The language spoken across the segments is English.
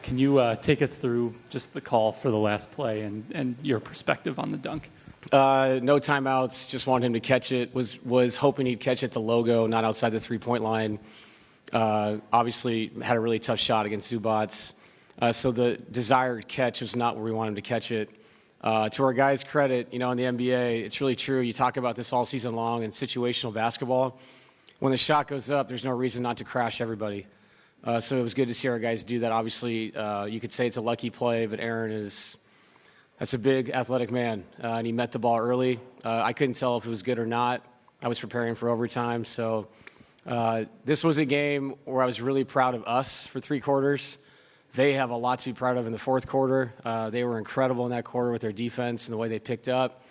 Can you take us through just the call for the last play and your perspective on the dunk? No timeouts. Just wanted him to catch it. Was hoping he'd catch it the logo, not outside the three-point line. Obviously, had a really tough shot against Zubats. So the desired catch was not where we wanted him to catch it. To our guys' credit, in the NBA, it's really true. You talk about this all season long in situational basketball. When the shot goes up, there's no reason not to crash everybody. So it was good to see our guys do that. Obviously, you could say it's a lucky play, but that's a big athletic man, and he met the ball early. I couldn't tell if it was good or not. I was preparing for overtime. So this was a game where I was really proud of us for three quarters. They have a lot to be proud of in the fourth quarter. They were incredible in that quarter with their defense and the way they picked up.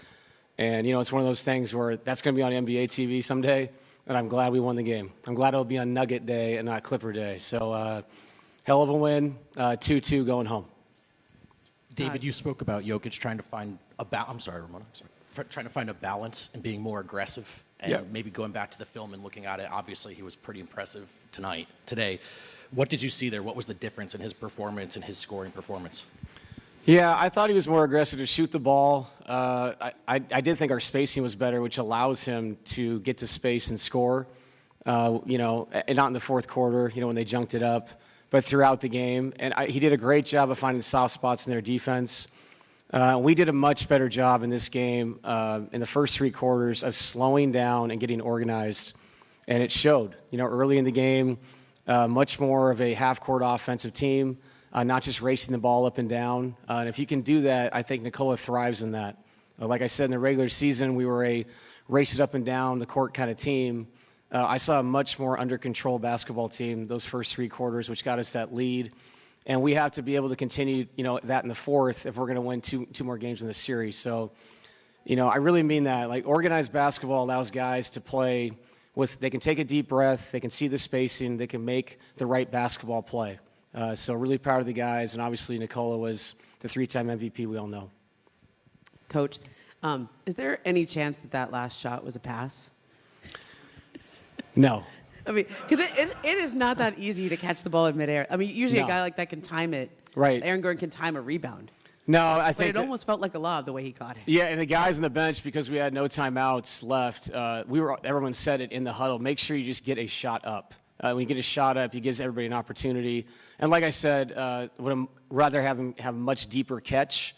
And, it's one of those things where that's going to be on NBA TV someday, and I'm glad we won the game. I'm glad it'll be on Nugget Day and not Clipper Day. So hell of a win, 2-2 going home. David, you spoke about Jokic trying to find trying to find a balance and being more aggressive, and maybe going back to the film and looking at it. Obviously, he was pretty impressive today. What did you see there? What was the difference in his performance and his scoring performance? Yeah, I thought he was more aggressive to shoot the ball. I did think our spacing was better, which allows him to get to space and score. And not in the fourth quarter, when they junked it up, but throughout the game. And he did a great job of finding soft spots in their defense. We did a much better job in this game in the first three quarters of slowing down and getting organized. And it showed, early in the game, much more of a half-court offensive team, not just racing the ball up and down. And if you can do that, I think Nikola thrives in that. Like I said, in the regular season, we were a race it up and down the court kind of team. I saw a much more under-control basketball team those first three quarters, which got us that lead. And we have to be able to continue, that in the fourth if we're going to win two more games in the series. So, I really mean that. Like, organized basketball allows guys to play they can take a deep breath, they can see the spacing, they can make the right basketball play. So really proud of the guys, and obviously Nikola was the three-time MVP we all know. Coach, is there any chance that last shot was a pass? No. I mean, because it is not that easy to catch the ball in midair. I mean, usually a guy like that can time it. Right. Aaron Gordon can time a rebound. No, I think it almost felt like a lob the way he caught it. Yeah, and the guys on the bench, because we had no timeouts left, everyone said it in the huddle, make sure you just get a shot up. When you get a shot up, it gives everybody an opportunity. And like I said, would rather have him have a much deeper catch.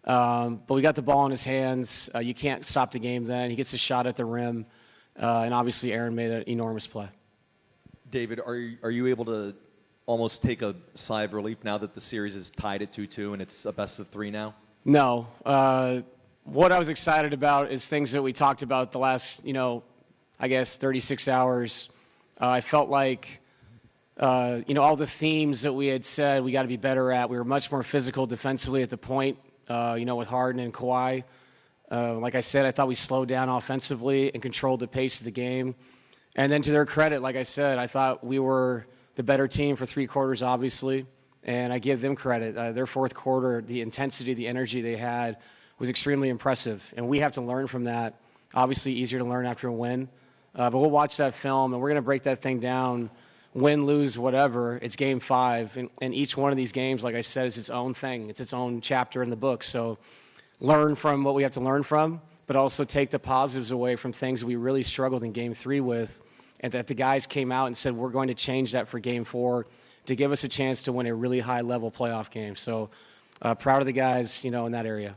But we got the ball in his hands. You can't stop the game then. He gets a shot at the rim. And obviously Aaron made an enormous play. David, are you able to almost take a sigh of relief now that the series is tied at 2-2 and it's a best of three now? No. What I was excited about is things that we talked about the last, 36 hours. I felt like, all the themes that we had said we got to be better at. We were much more physical defensively at the point, with Harden and Kawhi. Like I said, I thought we slowed down offensively and controlled the pace of the game. And then to their credit, like I said, I thought we were the better team for three quarters, obviously, and I give them credit. Their fourth quarter, the intensity, the energy they had was extremely impressive, and we have to learn from that. Obviously, easier to learn after a win, but we'll watch that film, and we're going to break that thing down, win, lose, whatever. It's Game 5, and each one of these games, like I said, is its own thing. It's its own chapter in the book, so learn from what we have to learn from, but also take the positives away from things that we really struggled in Game 3 with, and that the guys came out and said, we're going to change that for Game 4 to give us a chance to win a really high-level playoff game. So proud of the guys, in that area.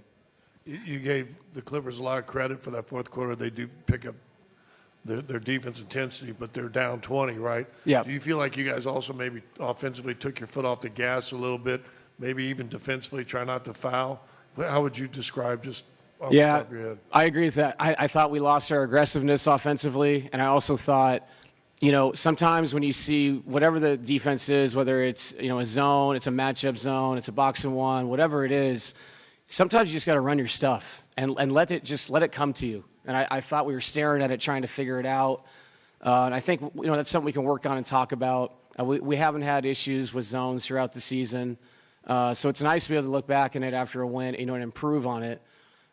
You gave the Clippers a lot of credit for that fourth quarter. They do pick up their defense intensity, but they're down 20, right? Yeah. Do you feel like you guys also maybe offensively took your foot off the gas a little bit, maybe even defensively try not to foul? How would you describe just off the top of your head? I agree with that. I thought we lost our aggressiveness offensively, and I also thought, sometimes when you see whatever the defense is, whether it's, a zone, it's a matchup zone, it's a box and one, whatever it is, sometimes you just got to run your stuff and let it come to you. And I thought we were staring at it, trying to figure it out. And I think, that's something we can work on and talk about. We haven't had issues with zones throughout the season. So it's nice to be able to look back on it after a win, and improve on it.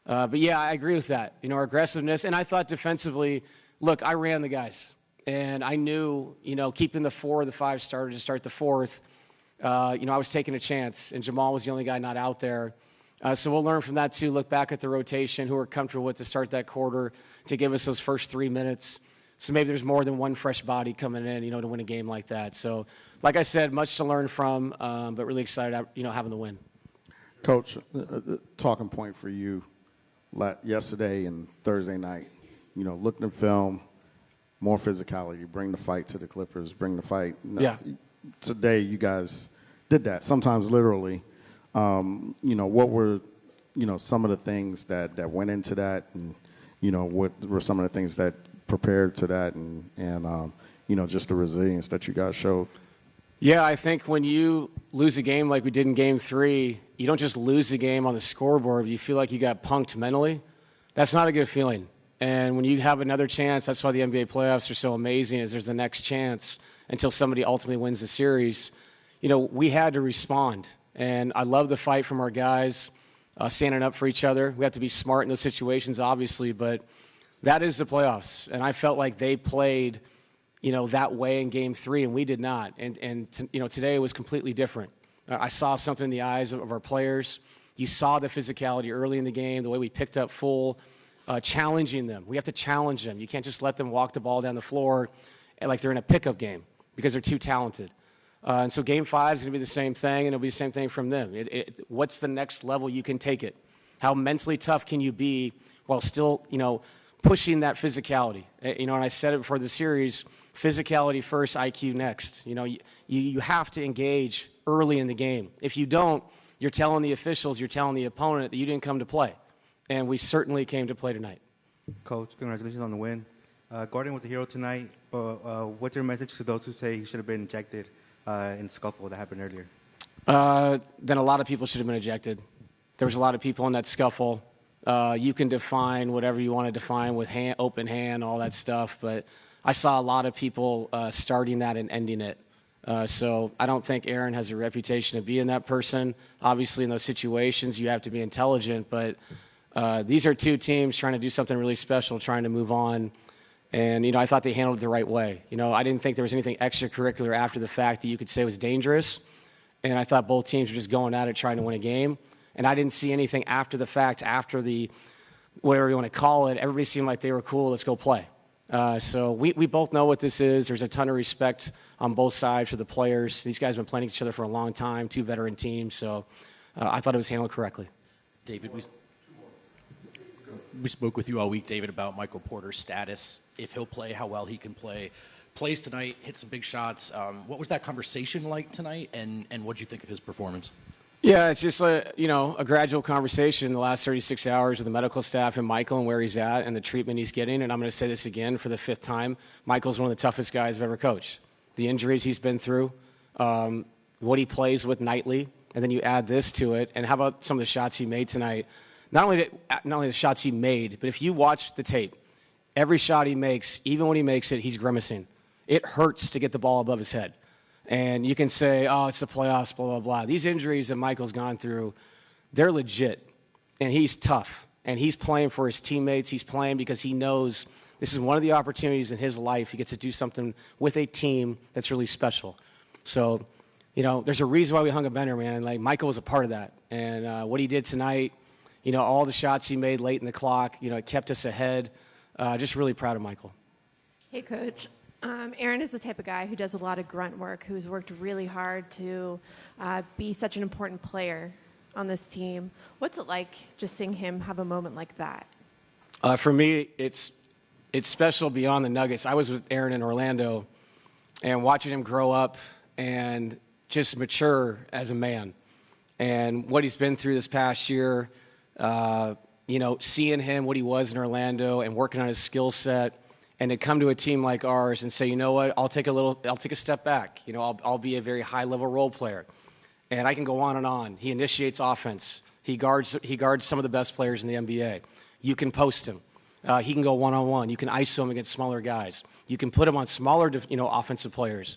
But yeah, I agree with that. Our aggressiveness. And I thought defensively, look, I ran the guys. And I knew, keeping the 4 or the 5 starters to start the fourth, I was taking a chance, and Jamal was the only guy not out there. So we'll learn from that, too. Look back at the rotation, who we're comfortable with to start that quarter, to give us those first 3 minutes. So maybe there's more than one fresh body coming in, to win a game like that. So, like I said, much to learn from, but really excited, having the win. Coach, talking point for you yesterday and Thursday night, looking at film, more physicality, bring the fight to the Clippers, bring the fight. Yeah. Today you guys did that, sometimes literally. What were, some of the things that went into that, and, what were some of the things that prepared to that, and just the resilience that you guys showed? Yeah, I think when you lose a game like we did in Game 3, you don't just lose the game on the scoreboard. You feel like you got punked mentally. That's not a good feeling. And when you have another chance, that's why the NBA playoffs are so amazing, is there's the next chance until somebody ultimately wins the series. We had to respond. And I love the fight from our guys, standing up for each other. We have to be smart in those situations, obviously, but that is the playoffs. And I felt like they played, that way in Game 3, and we did not. And today was completely different. I saw something in the eyes of our players. You saw the physicality early in the game, the way we picked up full, challenging them. We have to challenge them. You can't just let them walk the ball down the floor like they're in a pickup game because they're too talented. And so Game 5 is going to be the same thing, and it'll be the same thing from them. What's the next level you can take it? How mentally tough can you be while still, pushing that physicality? And I said it before the series, physicality first, IQ next. You have to engage early in the game. If you don't, you're telling the officials, you're telling the opponent that you didn't come to play. And we certainly came to play tonight. Coach, congratulations on the win. Gordon was a hero tonight, but what's your message to those who say he should have been ejected in the scuffle that happened earlier? Then a lot of people should have been ejected. There was a lot of people in that scuffle. You can define whatever you want to define with open hand, all that stuff, but I saw a lot of people starting that and ending it. So I don't think Aaron has a reputation of being that person. Obviously, in those situations, you have to be intelligent, but these are two teams trying to do something really special, trying to move on. And, I thought they handled it the right way. I didn't think there was anything extracurricular after the fact that you could say was dangerous. And I thought both teams were just going at it, trying to win a game. And I didn't see anything after the fact, after the, whatever you want to call it. Everybody seemed like they were cool. Let's go play. So we both know what this is. There's a ton of respect on both sides for the players. These guys have been playing each other for a long time, two veteran teams. So I thought it was handled correctly. David, we spoke with you all week, David, about Michael Porter's status, if he'll play, how well he can play. Plays tonight, hit some big shots. What was that conversation like tonight, and what did you think of his performance? Yeah, it's just a gradual conversation in the last 36 hours with the medical staff and Michael and where he's at and the treatment he's getting. And I'm going to say this again for the 5th time. Michael's one of the toughest guys I've ever coached. The injuries he's been through, what he plays with nightly, and then you add this to it. And how about some of the shots he made tonight? Not only the shots he made, but if you watch the tape, every shot he makes, even when he makes it, he's grimacing. It hurts to get the ball above his head. And you can say, oh, it's the playoffs, blah, blah, blah. These injuries that Michael's gone through, they're legit. And he's tough. And he's playing for his teammates. He's playing because he knows this is one of the opportunities in his life. He gets to do something with a team that's really special. So, there's a reason why we hung a banner, man. Like, Michael was a part of that. And what he did tonight, all the shots he made late in the clock, it kept us ahead. Just really proud of Michael. Hey, Coach. Aaron is the type of guy who does a lot of grunt work, who's worked really hard to be such an important player on this team. What's it like just seeing him have a moment like that? For me, it's special beyond the Nuggets. I was with Aaron in Orlando and watching him grow up and just mature as a man. And what he's been through this past year, seeing him, what he was in Orlando and working on his skill set, and to come to a team like ours and say, you know what, I'll take a step back. I'll be a very high-level role player. And I can go on and on. He initiates offense. He guards some of the best players in the NBA. You can post him. He can go one-on-one. You can ISO him against smaller guys. You can put him on smaller, offensive players.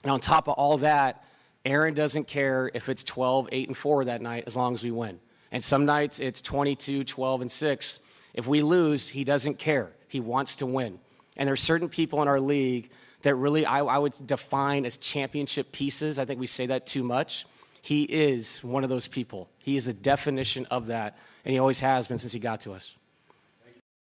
And on top of all that, Aaron doesn't care if it's 12, 8, and 4 that night as long as we win. And some nights it's 22, 12, and 6. If we lose, he doesn't care. He wants to win. And there's certain people in our league that really I would define as championship pieces. I think we say that too much. He is one of those people. He is the definition of that, and he always has been since he got to us.